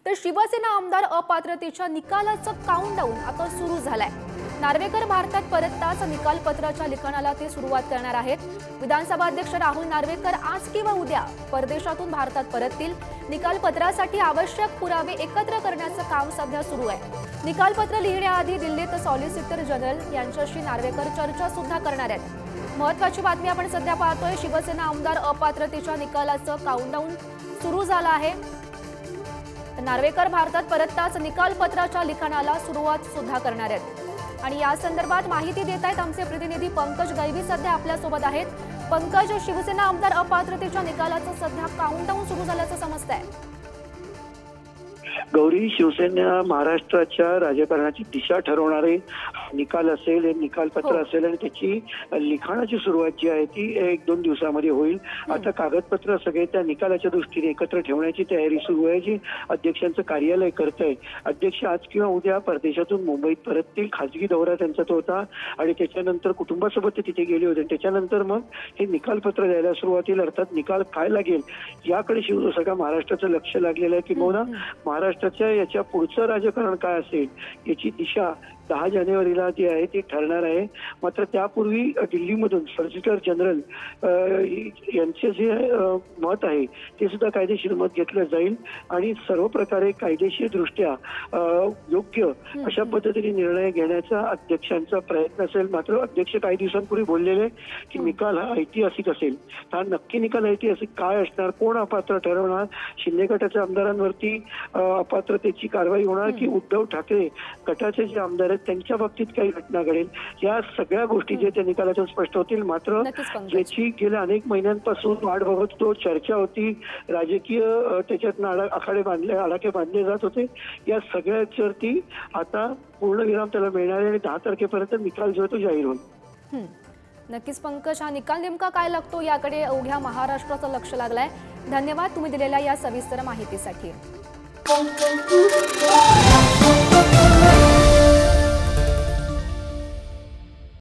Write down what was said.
तर शिवसेना आमदार अपात्रतेच्या निकालाचं काउंटडाऊन आता सुरू झालंय। नार्वेकर भारतात परतताच निकालपत्राच्या लिखाणाला ते सुरुवात करणार आहेत। विधानसभा अध्यक्ष राहुल नार्वेकर आज किंवा उद्या परदेशातून भारतात परततील। निकालपत्रासाठी आवश्यक पुरावे एकत्र करण्याचं काम सध्या सुरू आहे। निकालपत्र लिहिण्याआधी दिल्लीत सॉलिसिटर जनरल यांच्याशी नार्वेकर चर्चा सुद्धा करणार आहेत। महत्त्वाची बातमी आपण सध्या पाहतोय, शिवसेना आमदार अपात्रतेच्या निकालाचं काउंटडाऊन सुरू झालं आहे। नार्वेकर भारतात परतताच निकालपत्राच्या लिखाणाला सुरुवात सुद्धा करणार आहेत आणि या संदर्भात माहिती देत आहेत आमचे प्रतिनिधी पंकज गैवी सध्या आपल्या सोबत आहेत। पंकज, शिवसेना आमदार अपात्रतेच्या निकालाचं सध्या काउंटडाऊन सुरू झाल्याचं समजतंय। गौरी, शिवसेना महाराष्ट्राच्या राजकारणाची दिशा ठरवणारे निकाल असेल, निकालपत्र असेल आणि त्याची लिखाणाची सुरुवात जी आहे ती 1-2 दिवसामध्ये होईल। आता कागदपत्र सगळे त्या निकालाच्या दृष्टीने एकत्र ठेवण्याची तयारी सुरू आहे, जी अध्यक्षांचं कार्यालय करतंय। अध्यक्ष आज किंवा उद्या परदेशातून मुंबईत परततील। खासगी दौरा त्यांचा तो होता आणि त्याच्यानंतर कुटुंबासोबत ते तिथे गेले होते। त्याच्यानंतर मग हे निकालपत्र द्यायला सुरुवात होईल, अर्थात निकाल काय लागेल याकडे सगळ्या महाराष्ट्राचं लक्ष लागलेलं आहे। किंवा महाराष्ट्राच्या याच्या पुढचं राजकारण काय असेल याची दिशा 10 जानेवारीला जी आहे ती ठरणार आहे। मात्र त्यापूर्वी दिल्लीमधून सॉलिसिटर जनरल यांचे जे मत आहे ते सुद्धा कायदेशीर मत घेतलं जाईल आणि सर्व प्रकारे कायदेशीर दृष्ट्या योग्य अशा पद्धतीने निर्णय घेण्याचा अध्यक्षांचा प्रयत्न असेल। मात्र अध्यक्ष काही दिवसांपूर्वी बोललेले की निकाल हा ऐतिहासिक असेल। हा नक्की निकाल ऐतिहासिक काय असणार, कोण अपात्र ठरवणार, शिंदे गटाच्या आमदारांवरती अपात्रतेची कारवाई होणार की उद्धव ठाकरे गटाचे जे आमदार त्यांच्या बाबतीत काही घटना घडेल, या सगळ्या गोष्टी जे त्या निकालातून स्पष्ट होतील। मात्र ज्याची गेल्या अनेक महिन्यांपासून वाट बघत तो चर्चा होती, राजकीय त्याच्यात आडाखे बांधले जात होते, या सगळ्यावरती आता पूर्णविराम त्याला मिळणार आहे आणि 10 तारखेपर्यंत निकाल जो तो जाहीर होईल। नक्कीच पंकज, हा निकाल नेमका काय लागतो याकडे अवघ्या महाराष्ट्राचं लक्ष लागलंय। धन्यवाद तुम्ही दिलेल्या या सविस्तर माहितीसाठी।